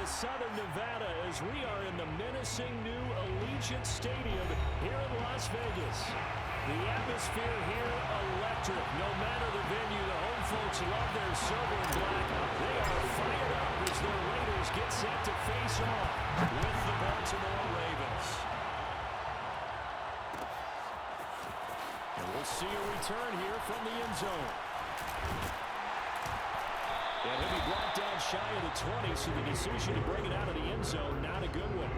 to Southern Nevada as we are in the menacing new Allegiant Stadium here in Las Vegas. The atmosphere here electric. No matter the venue, the home folks love their silver and black. They are fired up as their Raiders get set to face off with the Baltimore Ravens. And we'll see a return here from the end zone. And he'll be brought down shy of the 20, so the decision to bring it out of the end zone, not a good one.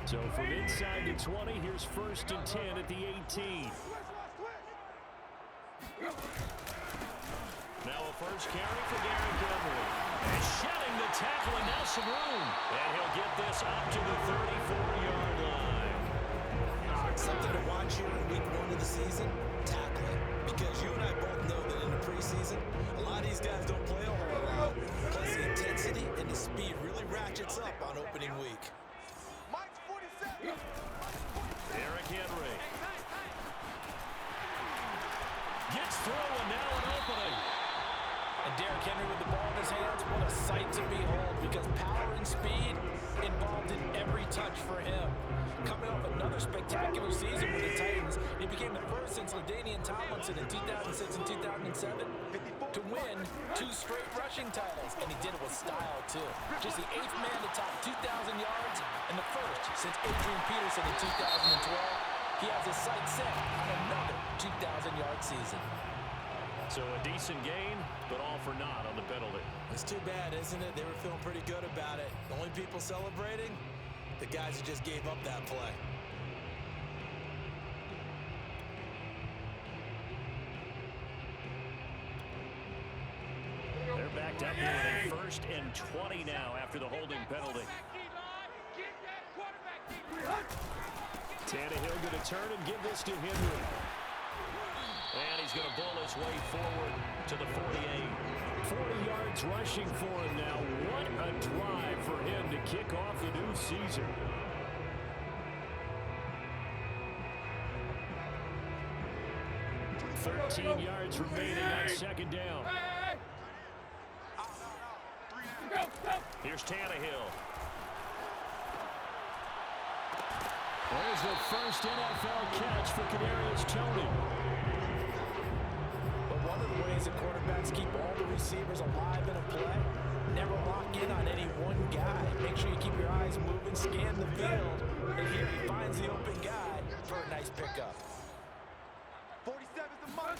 So from inside the 20, here's 1st and 10 at the 18. Now a first carry for Derrick Henry. And shedding the tackle, and now some room. And he'll get this up to the 34-yard line. Something to watch here in week 1 of the season, tackling. Because you and I both know that in the preseason, a lot of these guys don't play a whole lot. Plus the intensity and the speed really ratchets up on opening week. Derrick Henry. Gets through, and now an opening. And Derrick Henry with the ball in his hands, what a sight to behold, because power and speed involved in every touch for him. Coming off another spectacular season with the Titans, he became the first since LaDainian Tomlinson in 2006 and 2007 to win 2 straight rushing titles, and he did it with style too. Just the 8th man to top 2,000 yards, and the first since Adrian Peterson in 2012. He has his sights set on another 2,000-yard season. So a decent gain, but all for naught on the penalty. It's too bad, isn't it? They were feeling pretty good about it. The only people celebrating, the guys who just gave up that play. They're backed up here with a 1st and 20 now after the holding penalty. Tannehill going to turn and give this to Henry. And he's going to bull his way forward to the 48. 40 yards rushing for him now. What a drive for him to kick off the new season. $13 yards remaining on 2nd down. Here's Tannehill. There's the first NFL catch for Kadarius Toney. But one of the ways that quarterbacks keep all the receivers alive in a play, never lock in on any one guy. Make sure you keep your eyes moving, scan the field, and here he finds the open guy for a nice pickup. 47's the mark.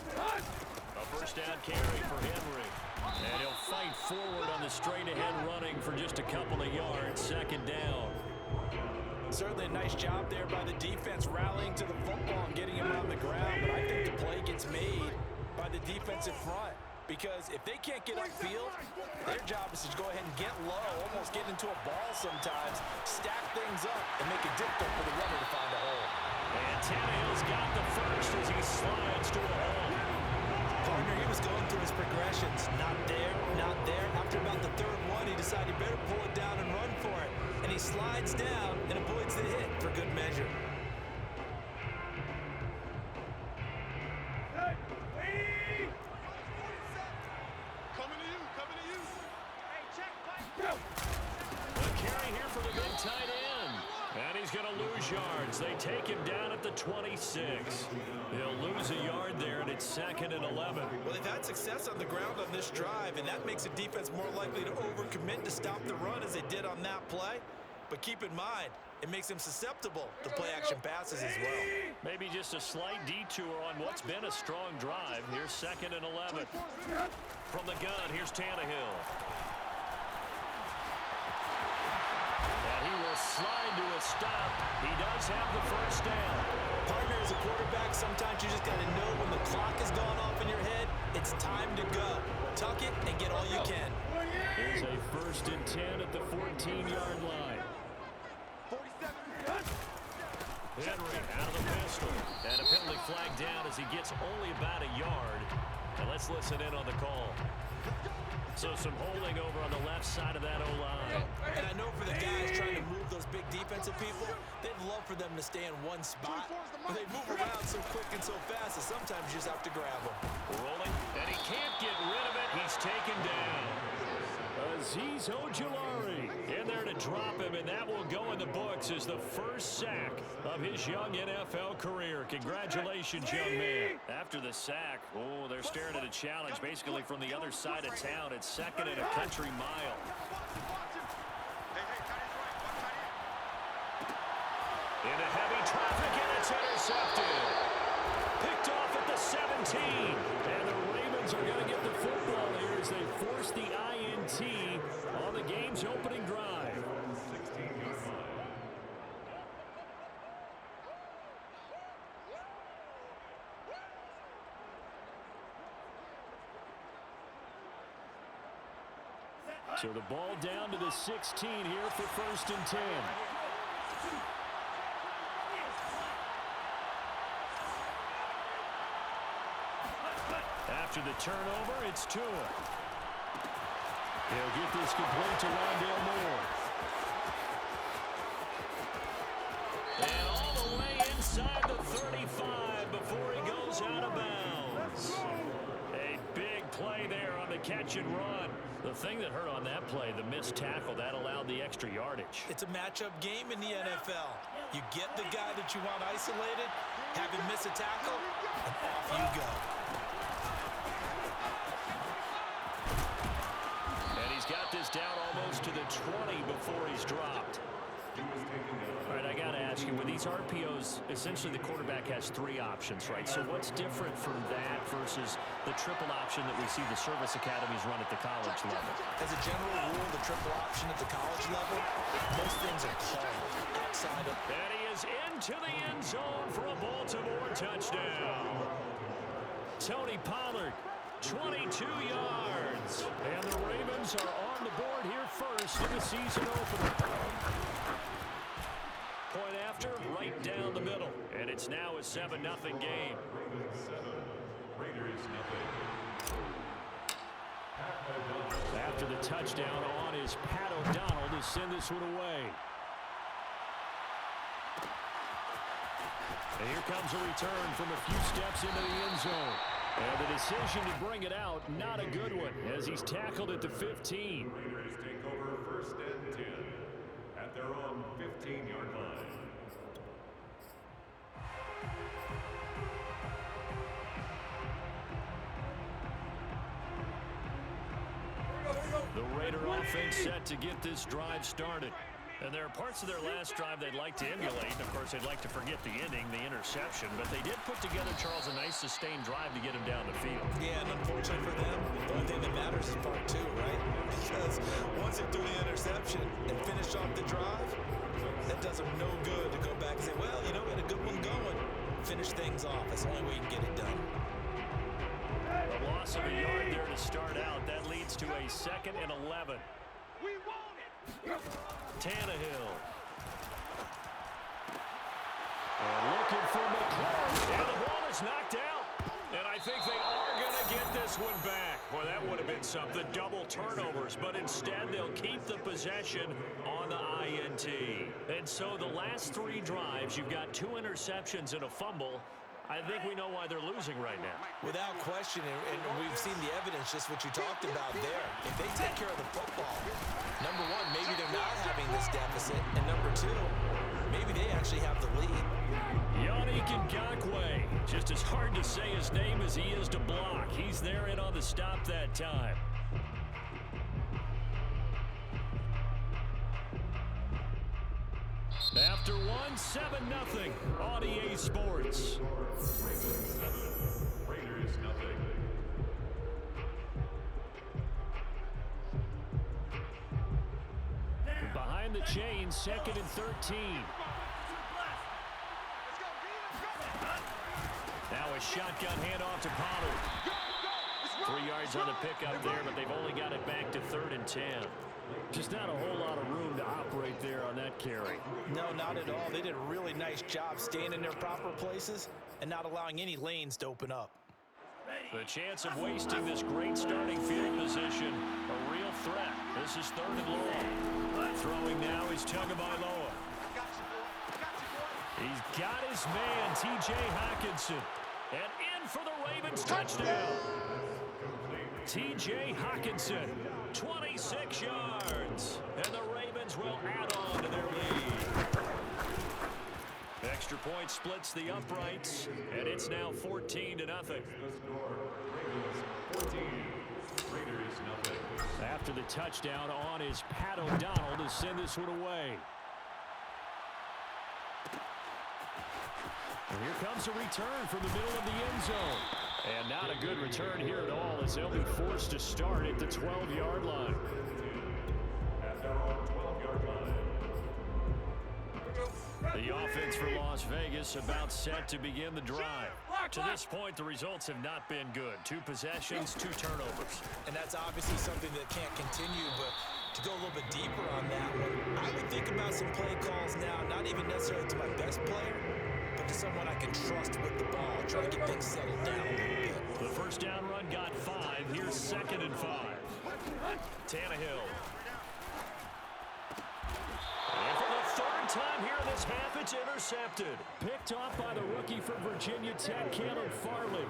A first down carry for Henry. And he'll fight forward on the straight-ahead running for just a couple of yards. 2nd down. Certainly a nice job there by the defense rallying to the football and getting him on the ground, but I think the play gets made by the defensive front because if they can't get upfield, their job is to go ahead and get low, almost get into a ball sometimes, stack things up, and make it difficult for the runner to find a hole. And Tannehill's got the first as he slides to a hole. Partner, he was going through his progressions. Not there, not there. After about the 3rd one, he decided he better pull it down and run for it. And he slides down and avoids the hit for good measure. Coming to you, coming to you. Hey, check, A carry here for the big tight end. And he's going to lose yards. They take him down at the 26. He'll lose a yard there, and it's 2nd and 11. Well, they've had success on the ground on this drive, and that makes the defense more likely to overcommit to stop the run as they did on that play. But keep in mind, it makes them susceptible to play-action passes as well. Maybe just a slight detour on what's been a strong drive. Here's 2nd and 11. From the gun, here's Tannehill. And he will slide to a stop. He does have the first down. Partner, as a quarterback, sometimes you just got to know when the clock has gone off in your head, it's time to go. Tuck it and get all you can. Here's a 1st and 10 at the 14-yard line. 47. Henry out of the pistol. And a penalty flag down as he gets only about a yard. And let's listen in on the call. So some holding over on the left side of that O-line. And I know for the guys trying to move those big defensive people, they'd love for them to stay in one spot. But they move around so quick and so fast that sometimes you just have to grab them. Rolling, and he can't get rid of it. He's taken down. Azeez Ojulari in there to drop him, and that will go in the books as the first sack of his young NFL career. Congratulations, young man. After the sack, oh, they're staring at a challenge basically from the other side of town. It's second and a country mile. Into heavy traffic, and it's intercepted. Picked off at the 17. And the Ravens are going to get the football here as they force the INT on the game's opening drive. So the ball down to the 16 here for 1st and 10. After the turnover, it's Tua. He'll get this complete to Rondale Moore. And all the way inside the 35 before he goes out of bounds. A big play there on the catch and run. The thing that hurt on that play, the missed tackle, that allowed the extra yardage. It's a matchup game in the NFL. You get the guy that you want isolated, have him miss a tackle, and off you go. And he's got this down almost to the 20 before he's dropped. All right, I got to ask you, with these RPOs, essentially the quarterback has 3 options, right? So what's different from that versus the triple option that we see the service academies run at the college level? As a general rule, the triple option at the college level, most things are called outside of. And he is into the end zone for a Baltimore touchdown. Tony Pollard, 22 yards. And the Ravens are on the board here first in the season opener. Point after, right down the middle. And it's now a 7-0 game. After the touchdown on is Pat O'Donnell to send this one away. And here comes a return from a few steps into the end zone. And the decision to bring it out, not a good one, as he's tackled at the 15. Raiders take over 1st and 10 at their own 15-yard line. The Raider offense set to get this drive started. And there are parts of their last drive they'd like to emulate. And of course, they'd like to forget the ending, the interception. But they did put together, Charles, a nice sustained drive to get him down the field. Yeah, and unfortunately for them, the only thing that matters is part 2, right? Because once they do the interception and finish off the drive, that does them no good to go back and say, well, you know, we had a good one going. Finish things off. That's the only way you can get it done. A loss of a yard there to start out. That leads to a 2nd and 11. We want it. Tannehill. And looking for McLaurin. And the ball is knocked out. And I think they are going to get this one back. Boy, that would have been something. Double turnovers. But instead, they'll keep the possession on the INT. And so the last 3 drives, you've got 2 interceptions and a fumble. I think we know why they're losing right now. Without question, and we've seen the evidence, just what you talked about there. If they take care of the football, number 1, maybe they're not having this deficit. And number 2, maybe they actually have the lead. Yannick Ngakoue, just as hard to say his name as he is to block. He's there in on the stop that time. After 1, 7-0 on EA Sports. Raiders nothing. Behind the chain, 2nd and 13. Now a shotgun handoff to Pollard. 3 yards on the pickup there, but they've only got it back to 3rd and 10. Just not a whole lot of room to operate there on that carry. No, not at all. They did a really nice job staying in their proper places and not allowing any lanes to open up. The chance of wasting this great starting field position, a real threat. This is 3rd and long. Throwing now is Tagovailoa. He's got his man, T.J. Hockenson. And in for the Ravens touchdown. T.J. Hockenson, 26 yards. And the Ravens will add on to their lead. Extra point splits the uprights, and it's now 14-0. After the touchdown, on is Pat O'Donnell to send this one away. And here comes a return from the middle of the end zone. And not a good return here at all, as they'll be forced to start at the 12-yard line. At their own 12-yard line. The offense for Las Vegas about set to begin the drive. To this point, the results have not been good. 2 possessions, 2 turnovers. And that's obviously something that can't continue, but to go a little bit deeper on that one, I would think about some play calls now, not even necessarily to my best player, but to someone I can trust with the ball, try to get things settled down a little bit. The first down run got 5. Here's 2nd and 5. Tannehill. And for the 3rd time here in this half, it's intercepted. Picked off by the rookie from Virginia Tech, Caleb Farley.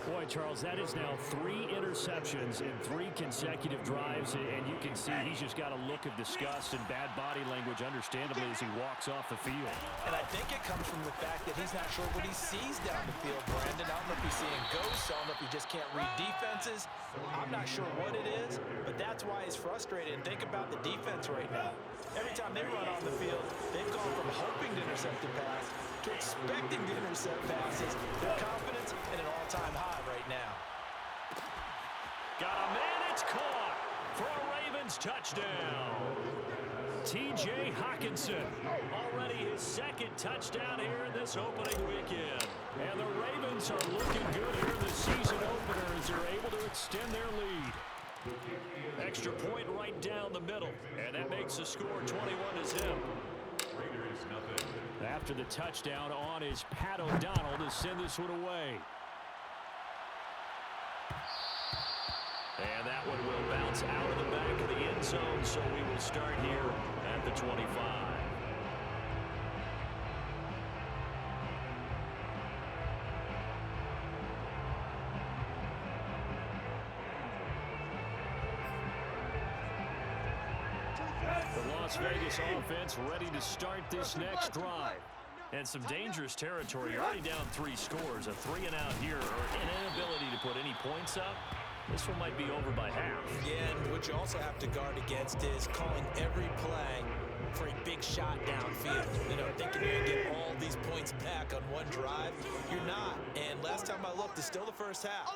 Boy, Charles, that is now 3 interceptions in 3 consecutive drives, and you can see he's just got a look of disgust and bad body language, understandably, as he walks off the field. And I think it comes from the fact that he's not sure what he sees down the field, Brandon. I don't know if he's seeing ghosts. I don't know if he just can't read defenses. I'm not sure what it is, but that's why he's frustrated. And think about the defense right now. Every time they run on the field, they've gone from hoping to intercept the pass to expecting to intercept passes. Their confidence at an all-time high right now. Got a man, it's caught for a Ravens touchdown. T.J. Hockenson, already his 2nd touchdown here in this opening weekend. And the Ravens are looking good here in the season opener as they're able to extend their lead. Extra point right down the middle, and that makes the score 21-0. Raiders nothing. After the touchdown, on is Pat O'Donnell to send this one away. And that one will bounce out of the back of the end zone, so we will start here at the 25. The Las Vegas offense ready to start this next drive. And some dangerous territory. You're already down 3 scores. A 3-and-out here, or an inability to put any points up. This one might be over by half. Yeah, and what you also have to guard against is calling every play for a big shot downfield. You know, thinking you're going to get all these points back on one drive. You're not. And last time I looked, it's still the first half.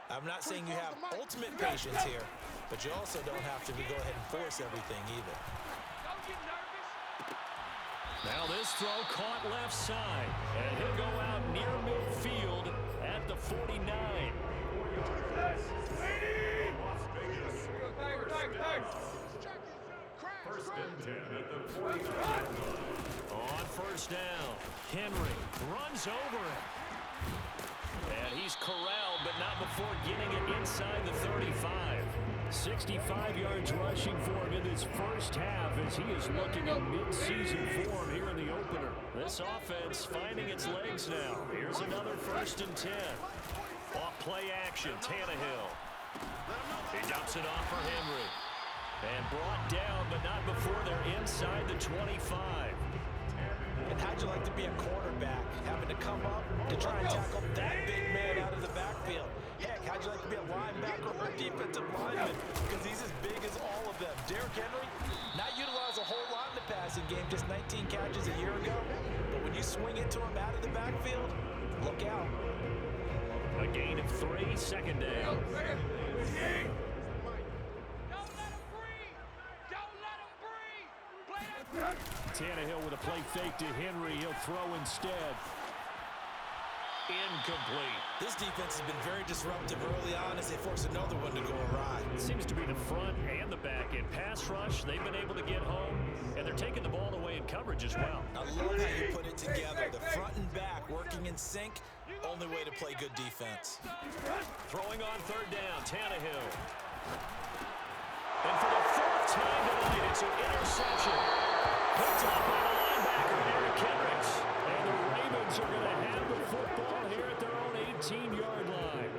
I'm not saying you have ultimate patience here, but you also don't have to go ahead and force everything either. Now this throw caught left side, and he'll go out near midfield at the 49. First and 10 at the 49. On first down, Henry runs over him. And he's corralled, but not before getting it inside the 35. 65 yards rushing for him in this first half as he is looking at mid-season form here in the opener. This offense finding its legs now. Here's another 1st and 10. Off play action, Tannehill. He dumps it off for Henry. And brought down, but not before they're inside the 25. And how'd you like to be a quarterback, having to come up to try and tackle that big man out of the backfield? Heck, how'd you like to be a linebacker or a defensive lineman? Because he's as big as all of them. Derrick Henry, not utilized a whole lot in the passing game, just 19 catches a year ago. But when you swing it to him out of the backfield, look out. A gain of 3, 2nd down. Tannehill with a play fake to Henry. He'll throw instead. Incomplete. This defense has been very disruptive early on as they force another one to go awry. It seems to be the front and the back end. Pass rush, they've been able to get home. And they're taking the ball away in coverage as well. I love how you put it together. The front and back working in sync. Only way to play good defense. Throwing on third down, Tannehill. And for the fourth time tonight, it's an interception. Picked up by the linebacker, Eric Kendricks. And the Ravens are going to have the football here at their own 18-yard line.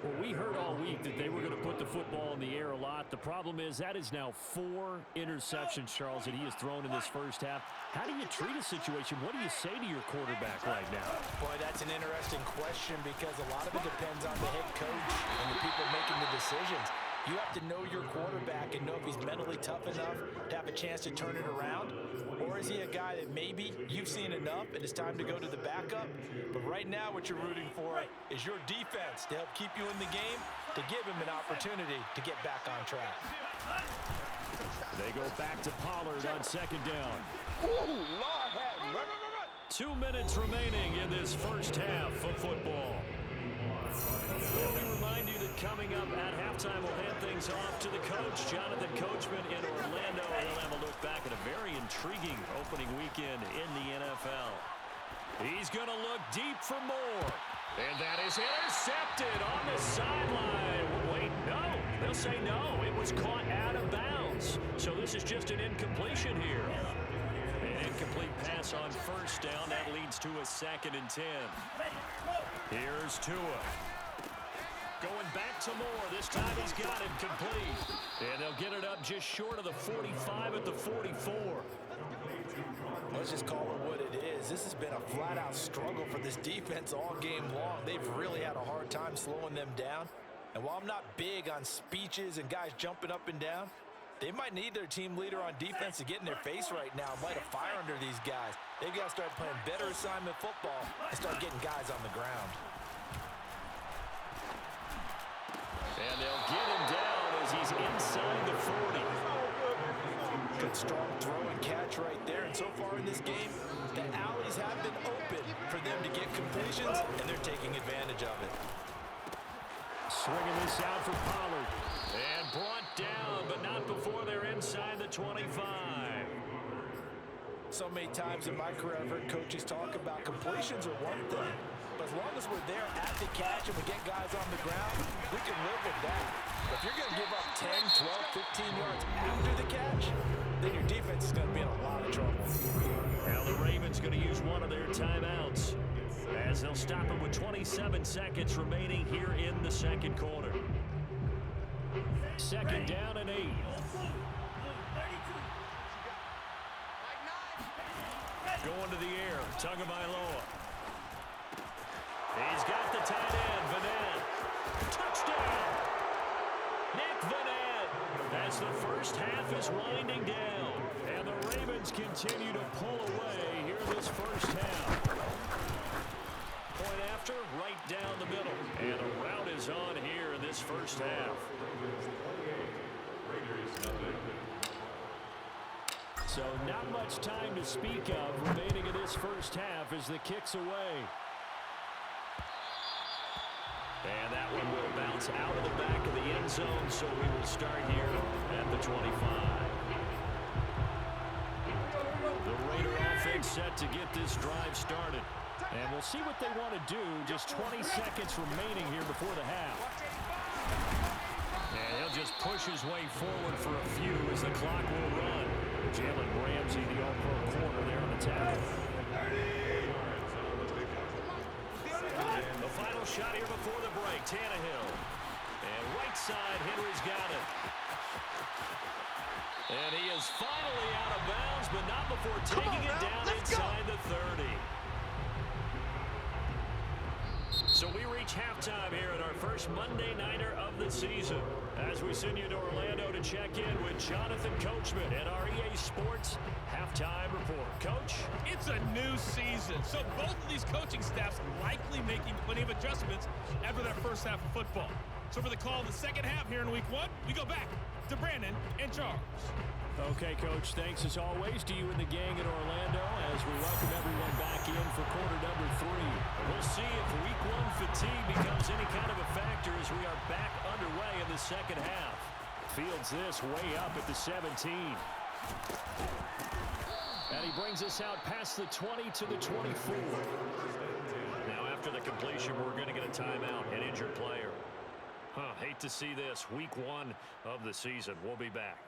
Well, we heard all week that they were going to put the football in the air a lot. The problem is that is now 4 interceptions, Charles, that he has thrown in this first half. How do you treat a situation? What do you say to your quarterback right now? Boy, that's an interesting question because a lot of it depends on the head coach and the people making the decisions. You have to know your quarterback and know if he's mentally tough enough to have a chance to turn it around. Or is he a guy that maybe you've seen enough and it's time to go to the backup? But right now what you're rooting for is your defense to help keep you in the game, to give him an opportunity to get back on track. They go back to Pollard on second down. Ooh, Lord have mercy. 2 minutes remaining in this first half of football. Let me remind you that coming up at halftime, we'll hand things off to the coach, Jonathan Coachman in Orlando. He'll have a look back at a very intriguing opening weekend in the NFL. He's going to look deep for more. And that is intercepted on the sideline. Wait, no. They'll say no. It was caught out of bounds. So this is just an incompletion here. An incomplete pass on first down. That leads to a 2nd and 10. Here's Tua. Going back to Moore. This time he's got it complete. And they'll get it up just short of the 45 at the 44. Let's just call it what it is. This has been a flat-out struggle for this defense all game long. They've really had a hard time slowing them down. And while I'm not big on speeches and guys jumping up and down, they might need their team leader on defense to get in their face right now and light a fire under these guys. They've got to start playing better assignment football and start getting guys on the ground. And they'll get him down as he's inside the 40. Good strong throw and catch right there. And so far in this game, the alleys have been open for them to get completions, and they're taking advantage of it. Swinging this out for Pollard. And brought down, but not before they're inside the 25. So many times in my career, I've heard coaches talk about completions are one thing. But as long as we're there at the catch and we get guys on the ground, we can live with that. But if you're going to give up 10, 12, 15 yards after the catch, then your defense is going to be in a lot of trouble. Now the Ravens going to use one of their timeouts as they'll stop it with 27 seconds remaining here in the second quarter. 2nd down and 8. Going to the air, Tagovailoa. He's got the tight end, Vannett. Touchdown! Nick Vannett as the first half is winding down. And the Ravens continue to pull away here this first half. Point after, right down the middle. And a rout is on here in this first half. So not much time to speak of remaining in this first half as the kick's away. And that one will bounce out of the back of the end zone, so we will start here at the 25. The Raider offense set to get this drive started. And we'll see what they want to do. Just 20 seconds remaining here before the half. And he'll just push his way forward for a few as the clock will run. Jalen Ramsey, the all-pro corner there on the tackle. The final shot here before the break, Tannehill. And right side, Henry's got it. And he is finally out of bounds, but not before taking it down inside the 30. So we reach halftime here at our first Monday Nighter of the season as we send you to Orlando to check in with Jonathan Coachman at our EA Sports Halftime Report. Coach? It's a new season, so both of these coaching staffs likely making plenty of adjustments after that first half of football. So for the call of the second half here in week 1, we go back to Brandon and Charles. Okay, Coach, thanks as always to you and the gang in Orlando as we welcome everyone back in for quarter number 3. We'll see if week 1 fatigue becomes any kind of a factor as we are back underway in the second half. Fields this way up at the 17. And he brings us out past the 20 to the 24. Now after the completion, we're going to get a timeout, an injured player. Hate to see this. Week 1 of the season. We'll be back.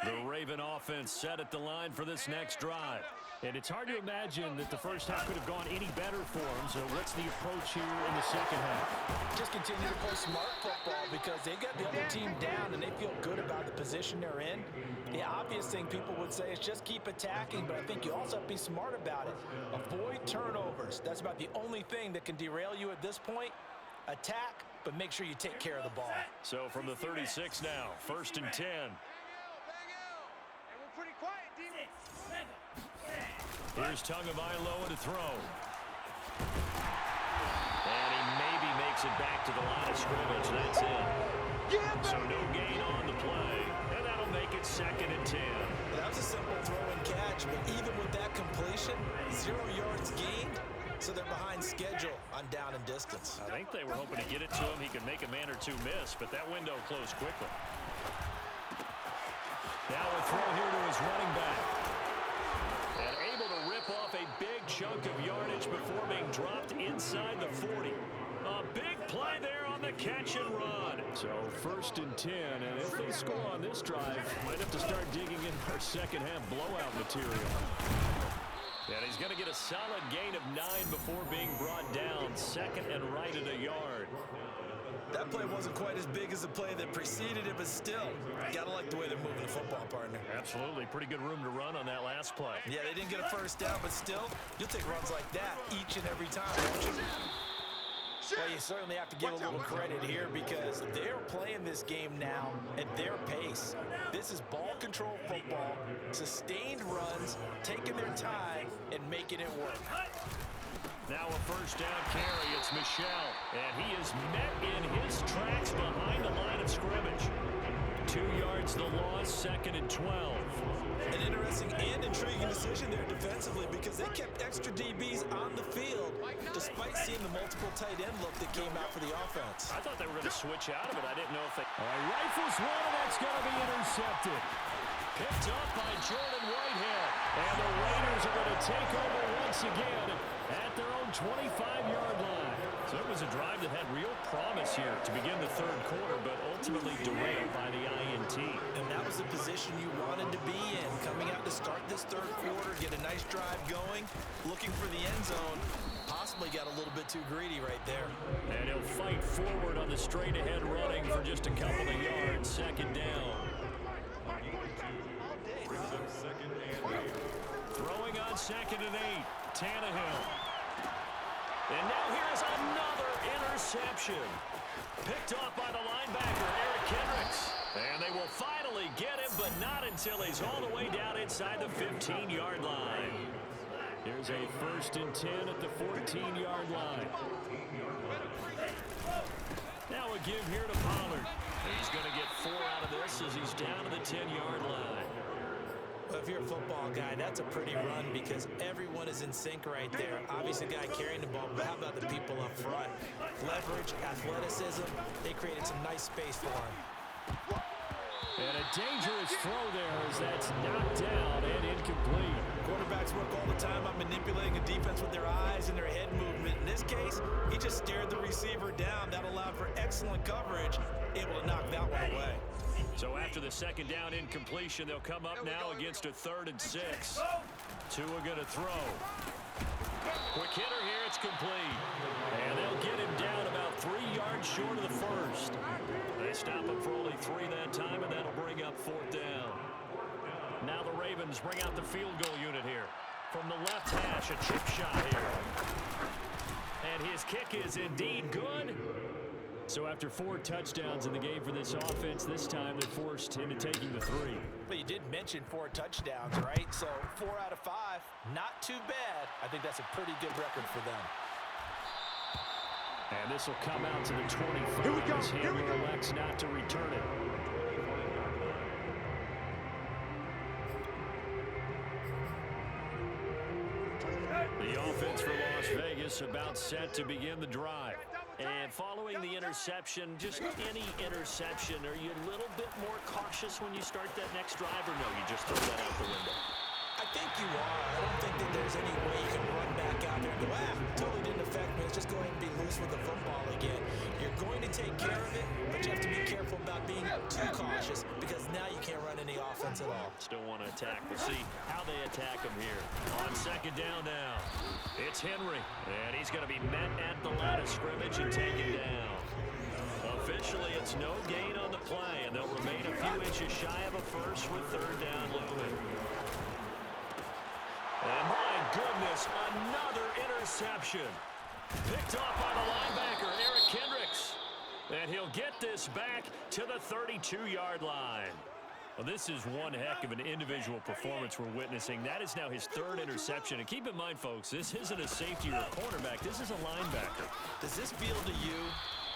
The Raven offense set at the line for this next drive. And it's hard to imagine that the first half could have gone any better for them. So what's the approach here in the second half? Just continue to play smart football because they got the other team down and they feel good about the position they're in. The obvious thing people would say is just keep attacking, but I think you also have to be smart about it. Avoid turnovers. That's about the only thing that can derail you at this point. Attack, but make sure you take care of the ball. So from the 36 now, 1st and 10. Here's Tagovailoa to throw. And he maybe makes it back to the line of scrimmage. That's it. So no gain on the play. And that'll make it 2nd and 10. That was a simple throw and catch, but even with that completion, 0 yards gained, so they're behind schedule on down and distance. I think they were hoping to get it to him. He could make a man or two miss, but that window closed quickly. Now a throw here to his running back. And able to rip off a big chunk of yardage before being dropped inside the 40. A big play there on the catch and run. So 1st and 10, and if they score on this drive, might have to start digging in our second half blowout material. And he's going to get a solid gain of 9 before being brought down. 2nd and right at a yard. That play wasn't quite as big as the play that preceded it, but still, gotta like the way they're moving the football, partner. Absolutely. Pretty good room to run on that last play. Yeah, they didn't get a first down, but still, you'll take runs like that each and every time, won't you? Well, you certainly have to give a little credit here because they're playing this game now at their pace. This is ball control football, sustained runs, taking their time, and making it work. Now a 1st down carry. It's Michel. And he is met in his tracks behind the line of scrimmage. 2 yards the loss, 2nd and 12. An interesting and intriguing decision there defensively because they kept extra DBs on the field despite seeing the multiple tight end look that came out for the offense. I thought they were going to switch out of it. I didn't know if they... All right, rifles one, and that's going to be intercepted. Picked up by Jordan Whitehead. And the Raiders are going to take over once again at their own 25-yard line. So it was a drive that had real promise here to begin the 3rd quarter, but ultimately derailed by the INT. And that was the position you wanted to be in. Coming out to start this 3rd quarter, get a nice drive going, looking for the end zone. Possibly got a little bit too greedy right there. And he'll fight forward on the straight-ahead running for just a couple of yards. 2nd down. Throwing on 2nd and 8. Tannehill. And now here's another interception. Picked off by the linebacker, Eric Kendricks. And they will finally get him, but not until he's all the way down inside the 15-yard line. Here's a 1st and 10 at the 14-yard line. Now a give here to Pollard. He's going to get 4 out of this as he's down to the 10-yard line. Well, if you're a football guy, that's a pretty run because everyone is in sync right there. Obviously, the guy carrying the ball, but how about the people up front? Leverage, athleticism, they created some nice space for him. And a dangerous throw there as that's knocked down and incomplete. Quarterbacks work all the time on manipulating a defense with their eyes and their head movement. In this case, he just stared the receiver down. That allowed for excellent coverage, able to knock that one away. So after the 2nd down incompletion, they'll come up now against a 3rd and 6. Tua going to throw. Quick hitter here, it's complete. And they'll get him down about 3 yards short of the 1st. They stop him for only 3 that time, and that'll bring up 4th down. Now the Ravens bring out the field goal unit here. From the left hash, a chip shot here. And his kick is indeed good. So after 4 touchdowns in the game for this offense, this time they're forced into taking the 3. But you did mention 4 touchdowns, right? So 4 out of 5, not too bad. I think that's a pretty good record for them. And this will come out to the 25 as Hamler elects not to return it. The offense for Las Vegas about set to begin the drive. And following the interception, just any interception, are you a little bit more cautious when you start that next drive, or no, you just throw that out the window? I think you are. I don't think that there's any way you can run back out there and go, totally didn't affect me. Let's just go ahead and be loose with the football again. You're going to take care of it, but you have to be careful about being too cautious because now you can't run any offense at all. Still want to attack. We'll see how they attack him here. On second down now, it's Henry, and he's going to be met at the line of scrimmage and taken down. Officially, it's no gain on the play, and they'll remain a few inches shy of a first with third down looming. And my goodness, another interception. Picked off by the linebacker, Eric Kendricks. And he'll get this back to the 32-yard line. Well, this is one heck of an individual performance we're witnessing. That is now his third interception. And keep in mind, folks, this isn't a safety or a cornerback. This is a linebacker. Does this feel to you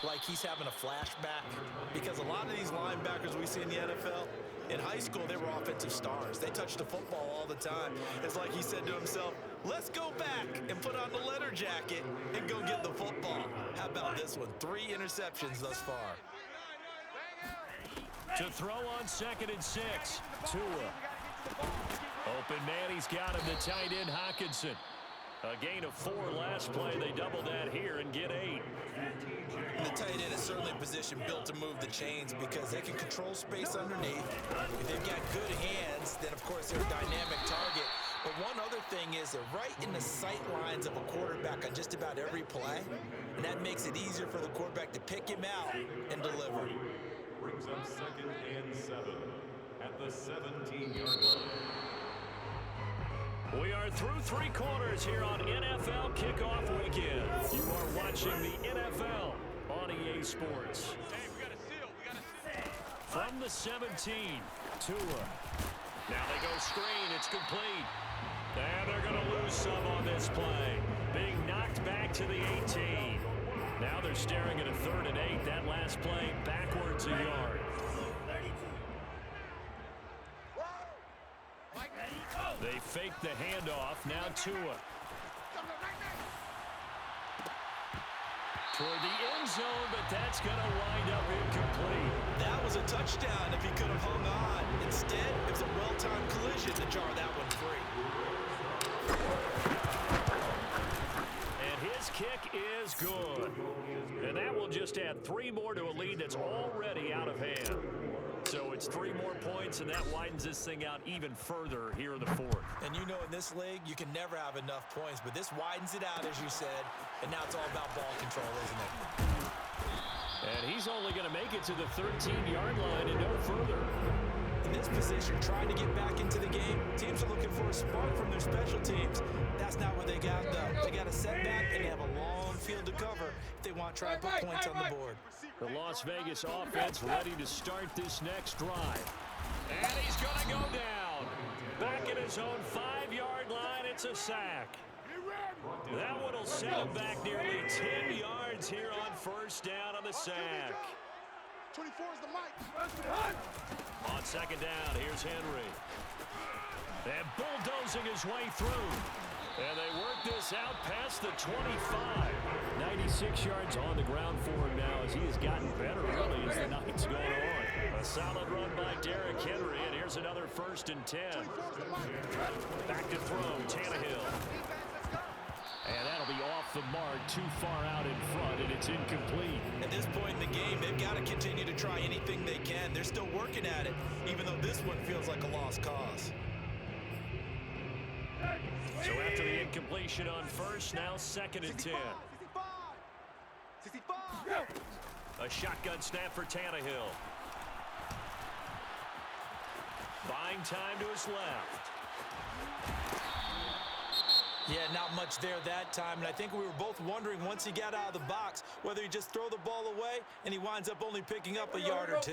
like he's having a flashback? Because a lot of these linebackers we see in the NFL, in high school, they were offensive stars. They touched the football all the time. It's like he said to himself, let's go back and put on the leather jacket and go get the football. How about this one? 3 interceptions thus far. To throw on 2nd and 6. Tua. Open man, he's got him, the tight end Hockenson. A gain of 4 last play. They double that here and get 8. The tight end is certainly a position built to move the chains because they can control space underneath. If they've got good hands, then of course they're a dynamic target. But one other thing is they're right in the sight lines of a quarterback on just about every play. And that makes it easier for the quarterback to pick him out and deliver. Brings up 2nd and 7 at the 17-yard line. We are through 3 quarters here on NFL Kickoff Weekend. You are watching the NFL on EA Sports. Hey, we got a seal. We got a seal. From the 17, Tua. Now they go screen. It's complete. And they're going to lose some on this play. Being knocked back to the 18. Now they're staring at a 3rd and 8. That last play backwards a yard. They fake the handoff. Now Tua. Toward the end zone, but that's going to wind up incomplete. That was a touchdown if he could have hung on. Instead, it was a well-timed collision to jar that one free. And his kick is good. And that will just add 3 more to a lead that's already out of hand. So it's 3 more points, and that widens this thing out even further here in the 4th. And you know in this league, you can never have enough points, but this widens it out, as you said, and now it's all about ball control, isn't it? And he's only going to make it to the 13-yard line and no further. In this position, trying to get back into the game, teams are looking for a spark from their special teams. That's not what they got, though. They got a setback, and they have a long field to cover if they want to try and put points on the board. The Las Vegas offense ready to start this next drive. And he's going to go down. Back at his own 5-yard line, it's a sack. That one will set him back nearly 10 yards here on 1st down on the sack. 24 is the mic. On 2nd down, here's Henry. And bulldozing his way through. And they work this out past the 25. 96 yards on the ground for him now as he has gotten better really as the night's going on. A solid run by Derrick Henry, and here's another 1st and 10. Back to throw, Tannehill. And that'll be off the mark, too far out in front, and it's incomplete. At this point in the game, they've got to continue to try anything they can. They're still working at it, even though this one feels like a lost cause. So after the incompletion on 1st, now 2nd and 10. A shotgun snap for Tannehill. Buying time to his left. Yeah, not much there that time, and I think we were both wondering once he got out of the box whether he'd just throw the ball away, and he winds up only picking up a yard or 2.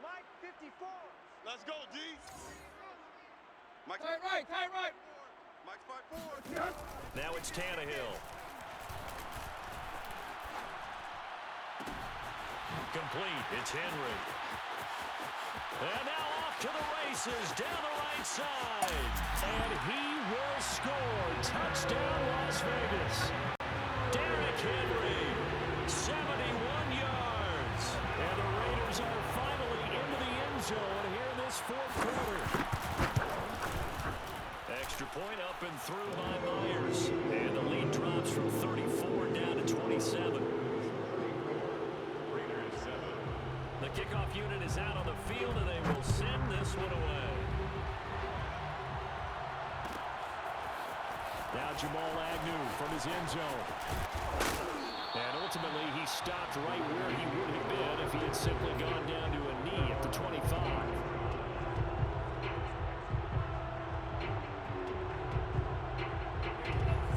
Mike 54. Let's go, D. Mike, tight right. Mike's 5-4. Now it's Tannehill. Complete. It's Henry. And now off to the races down the right side. And he will score. Touchdown, Las Vegas. Derrick Henry, 71 yards. And the Raiders are finally into the end zone here in this fourth quarter. Extra point up and through by Myers. And the lead drops from 34 down to 27. The kickoff unit is out on the field, and they will send this one away. Now Jamal Agnew from his end zone. And ultimately, he stopped right where he would have been if he had simply gone down to a knee at the 25.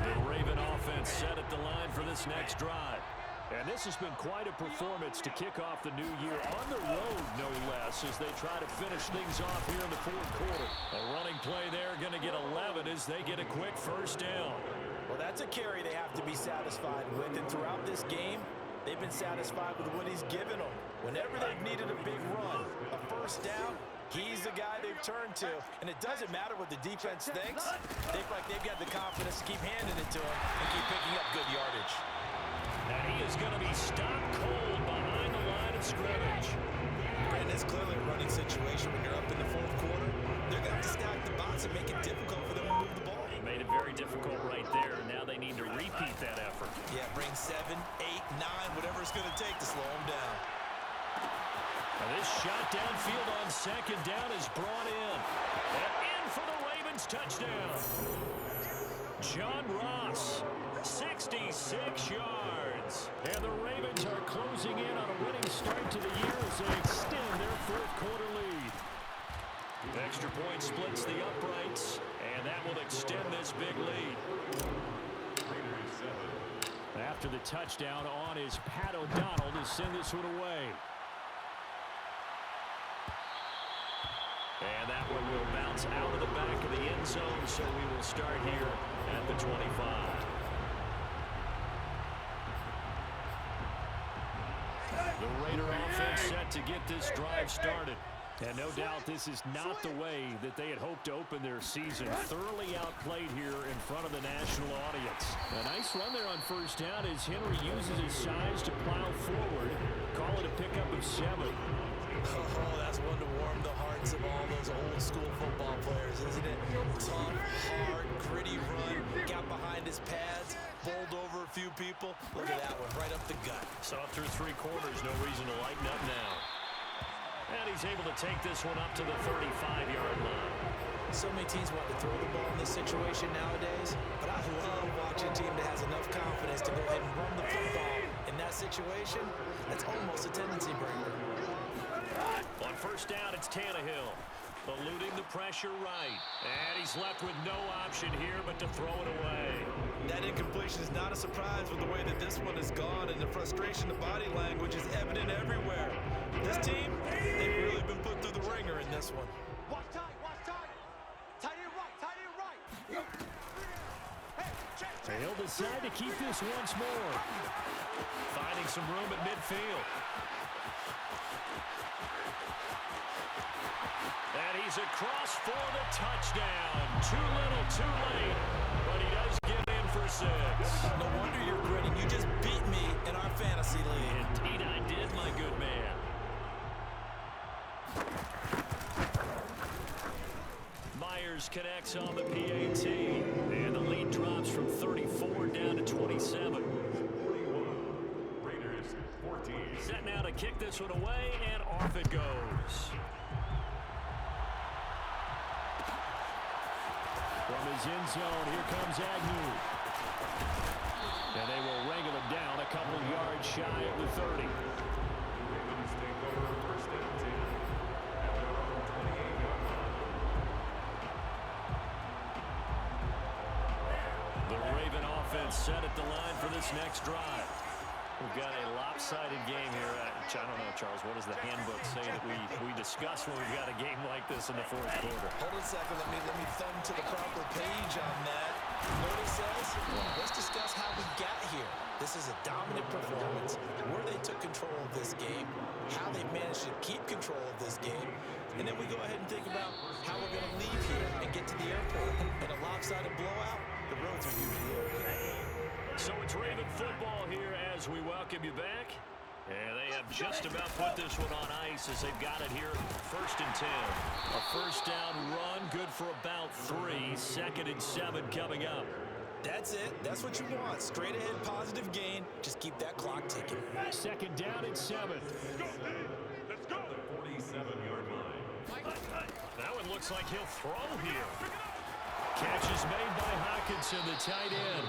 The Raven offense set at the line for this next drive. And this has been quite a performance to kick off the new year on the road, no less, as they try to finish things off here in the fourth quarter. A running play there, going to get 11 as they get a quick first down. Well, that's a carry they have to be satisfied with. And throughout this game, they've been satisfied with what he's given them. Whenever they've needed a big run, a first down, he's the guy they've turned to. And it doesn't matter what the defense thinks. They feel like they've got the confidence to keep handing it to him and keep picking up good yardage. And he is going to be stopped cold behind the line of scrimmage. And it's clearly a running situation when you're up in the fourth quarter. They're going to have to stack the box and make it difficult for them to move the ball. He made it very difficult right there. Now they need to repeat that effort. Yeah, bring 7, 8, 9, whatever it's going to take to slow them down. And this shot downfield on second down is brought in. And in for the Ravens touchdown. John Ross, 66 yards. And the Ravens are closing in on a winning start to the year as they extend their fourth quarter lead. Extra point splits the uprights, and that will extend this big lead. After the touchdown on is Pat O'Donnell to send this one away. And that one will bounce out of the back of the end zone, so we will start here at the 25. The Raider offense set to get this drive started. And no doubt this is not the way that they had hoped to open their season. Thoroughly outplayed here in front of the national audience. A nice run there on first down as Henry uses his size to plow forward. Call it a pickup of 7. Oh, that's one to warm the hearts of all those old school football players, isn't it? Tough, hard, gritty run, got behind his pads, bowled over a few people. Look at that one, right up the gut. Saw through 3 quarters, no reason to lighten up now. And he's able to take this one up to the 35-yard line. So many teams want to throw the ball in this situation nowadays, but I love watching a team that has enough confidence to go ahead and run the football. In that situation, that's almost a tendency breaker. On first down, it's Tannehill, eluding the pressure right. And he's left with no option here but to throw it away. That incompletion is not a surprise with the way that this one has gone, and the frustration, the body language is evident everywhere. This team, they've really been put through the ringer in this one. Watch tight, watch tight. Tight end right, tight end right. Hey, check, check. He'll decide to keep this once more. Finding some room at midfield. And he's across for the touchdown. Too little, too late. But he does get in for 6. No wonder you're grinning. You just beat me in our fantasy league. Indeed I did, my good man. Myers connects on the PAT. And the lead drops from 34 down to 27. 41. Raiders 14. Set now to kick this one away, and off it goes. From his end zone, here comes Agnew. And they will wrangle him down a couple of yards shy of the 30. Ravens take over first and 10 at their own 28-yard line. The Raven offense set at the line for this next drive. We've got a lopsided game here. I don't know, Charles, what does the handbook say that we discuss when we've got a game like this in the fourth quarter? Hold on a second. Let me thumb to the proper page on that. You know what it says? Let's discuss how we got here. This is a dominant performance, where they took control of this game, how they managed to keep control of this game, and then we go ahead and think about how we're going to leave here and get to the airport. In a lopsided blowout, the roads are usually open. So it's Raven football here as we welcome you back. And they have just about put this one on ice as they've got it here. 1st and 10. A first down run, good for about 3. 2nd and 7 coming up. That's it. That's what you want. Straight ahead, positive gain. Just keep that clock ticking. 2nd down and 7. Let's go. The 47-yard line. That one looks like he'll throw here. Catch is made by Hockenson, the tight end.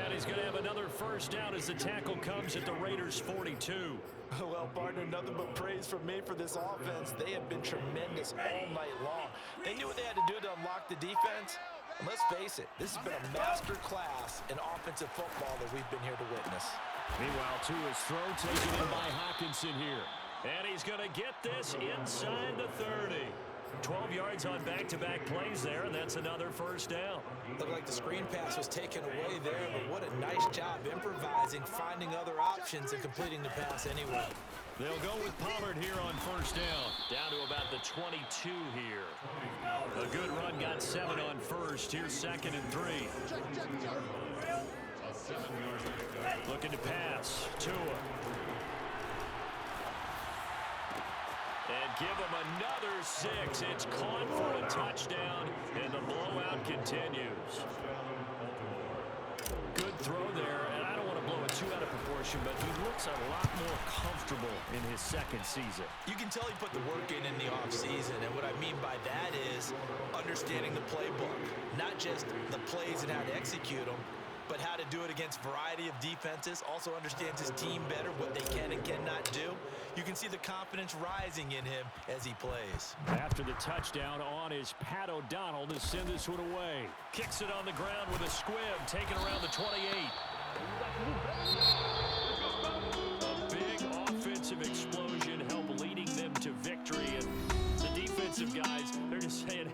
And he's going to have another first down as the tackle comes at the Raiders' 42. Well, partner, nothing but praise from me for this offense. They have been tremendous all night long. They knew what they had to do to unlock the defense. And let's face it, this has been a master class in offensive football that we've been here to witness. Meanwhile, to his throw, taken in by Hockenson here. And he's going to get this inside the 30. 12 yards on back-to-back plays there, and that's another first down. Looked like the screen pass was taken away there, but what a nice job improvising, finding other options, and completing the pass anyway. They'll go with Pollard here on first down. Down to about the 22 here. A good run, got 7 on first. Here's 2nd and 3. Looking to pass. Tua. And give him another 6. It's caught for a touchdown, and the blowout continues. Good throw there, and I don't want to blow it too out of proportion, but he looks a lot more comfortable in his 2nd season. You can tell he put the work in the offseason, and what I mean by that is understanding the playbook. Not just the plays and how to execute them, but how to do it against a variety of defenses. Also understands his team better, what they can and cannot do. You can see the confidence rising in him as he plays. After the touchdown on is Pat O'Donnell to send this one away. Kicks it on the ground with a squib, taken around the 28. A big offensive explosion helped leading them to victory, and the defensive guys, they're just saying, hey,